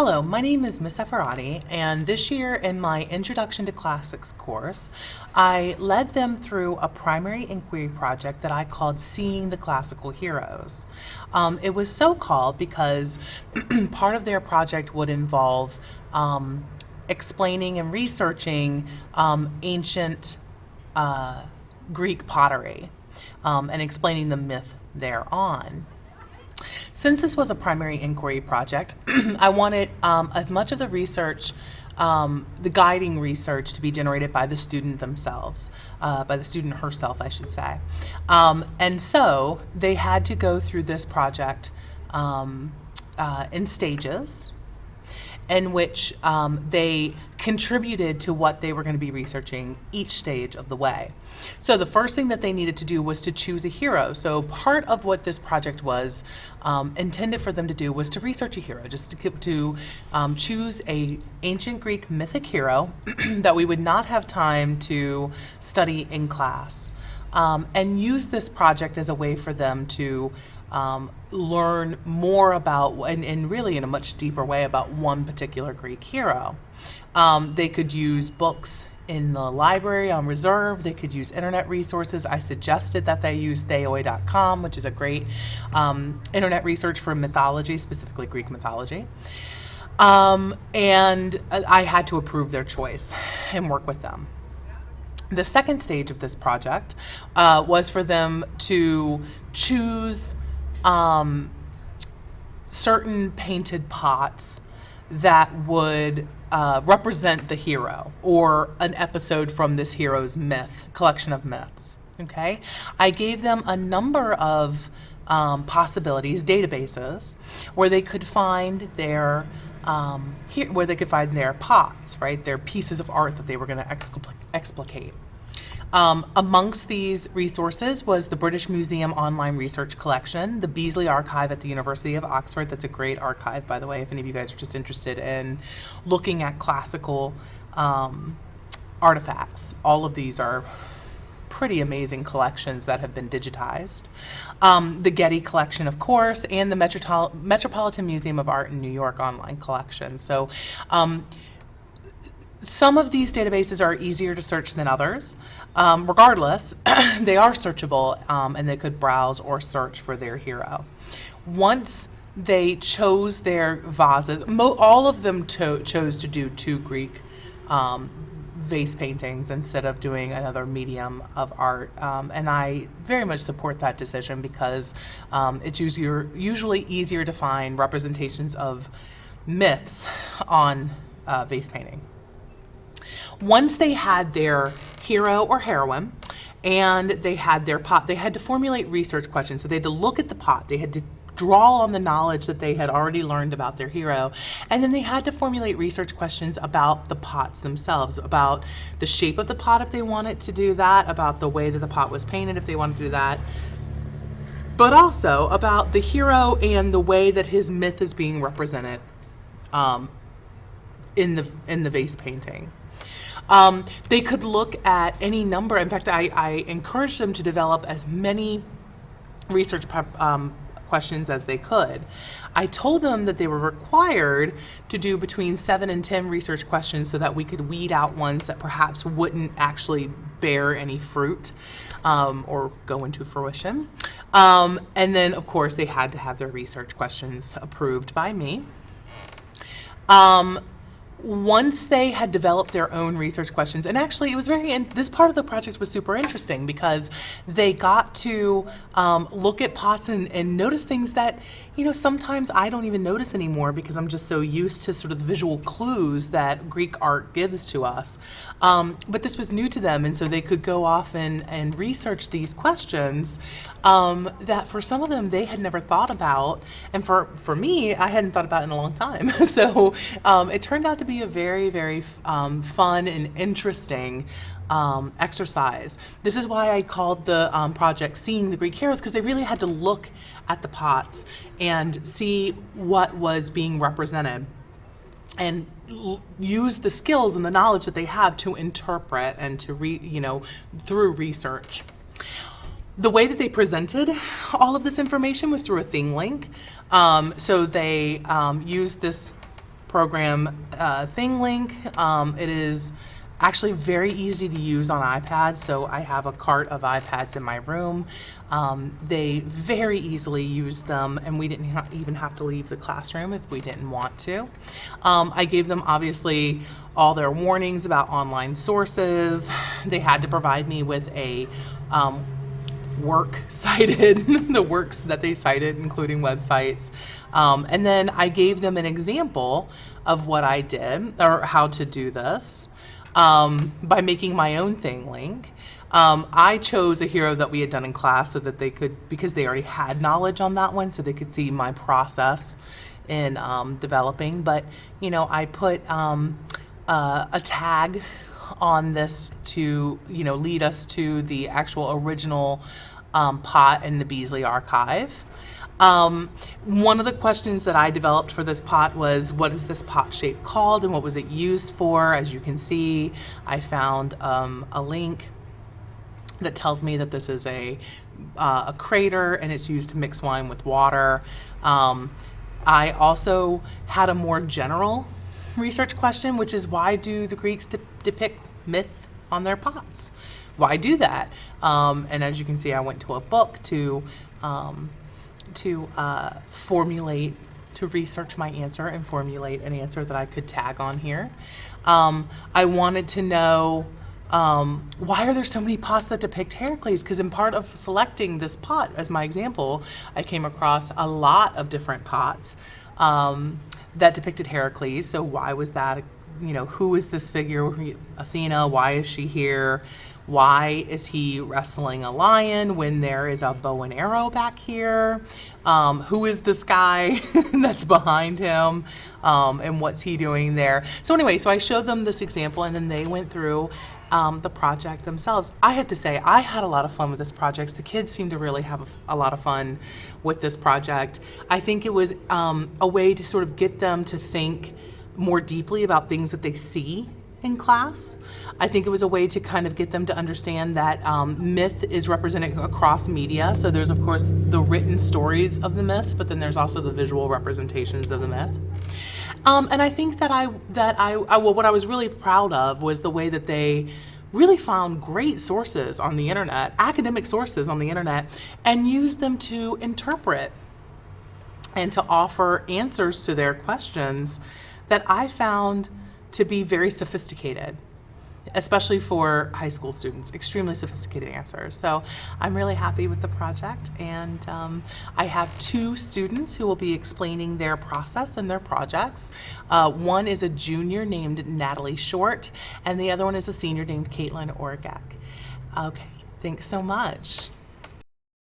Hello, my name is Miss Cefaratti, and this year in my Introduction to Classics course, I led them through a primary inquiry project that I called Seeing the Classical Heroes. It was so called because part of their project would involve explaining and researching ancient Greek pottery and explaining the myth thereon. Since this was a primary inquiry project, I wanted as much of the research, the guiding research, to be generated by the student themselves, by the student herself, I should say. And so they had to go through this project in stages, in which they contributed to what they were going to be researching each stage of the way. So the first thing that they needed to do was to choose a hero. So part of what this project was intended for them to do was to research a hero, just to choose a ancient Greek mythic hero that we would not have time to study in class, and use this project as a way for them to learn more about, and really in a much deeper way, about one particular Greek hero. They could use books in the library on reserve. They could use internet resources. I suggested that they use theoi.com, which is a great internet research for mythology, specifically Greek mythology. And I had to approve their choice and work with them. The second stage of this project was for them to choose certain painted pots that would represent the hero or an episode from this hero's myth, collection of myths. Okay, I gave them a number of possibilities, databases, where they could find their pots, right? Their pieces of art that they were going to explicate. Amongst these resources was the British Museum Online Research Collection, the Beazley Archive at the University of Oxford. That's a great archive, by the way, if any of you guys are just interested in looking at classical artifacts. All of these are pretty amazing collections that have been digitized. The Getty Collection, of course, and the Metropolitan Museum of Art in New York online collection. So some of these databases are easier to search than others. Regardless, they are searchable, and they could browse or search for their hero. Once they chose their vases, all of them chose to do two Greek vase paintings instead of doing another medium of art, and I very much support that decision because it's usually easier to find representations of myths on vase painting. Once they had their hero or heroine and they had their pot, they had to formulate research questions. So they had to look at the pot, they had to draw on the knowledge that they had already learned about their hero, and then they had to formulate research questions about the pots themselves, about the shape of the pot if they wanted to do that, about the way that the pot was painted if they wanted to do that, but also about the hero and the way that his myth is being represented in the vase painting. They could look at any number. In fact, I encouraged them to develop as many research questions as they could. I told them that they were required to do between 7 and 10 research questions so that we could weed out ones that perhaps wouldn't actually bear any fruit or go into fruition. And then, of course, they had to have their research questions approved by me. Once they had developed their own research questions, and actually it was this part of the project was super interesting because they got to look at pots and notice things that, sometimes I don't even notice anymore because I'm just so used to sort of the visual clues that Greek art gives to us. But this was new to them, and so they could go off and research these questions that for some of them they had never thought about, and for me, I hadn't thought about it in a long time. So it turned out to be a very, very fun and interesting exercise. This is why I called the project Seeing the Greek Heroes, because they really had to look at the pots and see what was being represented and use the skills and the knowledge that they have to interpret and to through research. The way that they presented all of this information was through a thing link. So they used this program ThingLink. It is actually very easy to use on iPads, so I have a cart of iPads in my room. They very easily use them, and we didn't even have to leave the classroom if we didn't want to. I gave them obviously all their warnings about online sources. They had to provide me with a work cited, the works that they cited, including websites. And then I gave them an example of what I did, or how to do this, by making my own ThingLink. I chose a hero that we had done in class so that they could, because they already had knowledge on that one, so they could see my process in developing. But, you know, I put a tag on this to, you know, lead us to the actual original pot in the Beasley archive. One of the questions that I developed for this pot was, what is this pot shape called and what was it used for? As you can see, I found a link that tells me that this is a crater and it's used to mix wine with water. I also had a more general research question, which is, why do the Greeks depict myth on their pots? Why do that? And as you can see, I went to a book to research my answer and formulate an answer that I could tag on here. I wanted to know, why are there so many pots that depict Heracles? Because in part of selecting this pot as my example, I came across a lot of different pots that depicted Heracles. So why was that? You know, who is this figure? Athena, why is she here? Why is he wrestling a lion when there is a bow and arrow back here? Who is this guy that's behind him? And what's he doing there? So anyway, so I showed them this example, and then they went through the project themselves. I have to say, I had a lot of fun with this project. The kids seemed to really have a lot of fun with this project. I think it was a way to sort of get them to think more deeply about things that they see in class. I think it was a way to kind of get them to understand that myth is represented across media. So there's, of course, the written stories of the myths, but then there's also the visual representations of the myth. And I think that what I was really proud of was the way that they really found great sources on the internet, academic sources on the internet, and used them to interpret and to offer answers to their questions that I found to be very sophisticated, especially for high school students, extremely sophisticated answers. So I'm really happy with the project, and I have 2 students who will be explaining their process and their projects. One is a junior named Natalie Short, and the other one is a senior named Caitlin Orgak. Okay, thanks so much.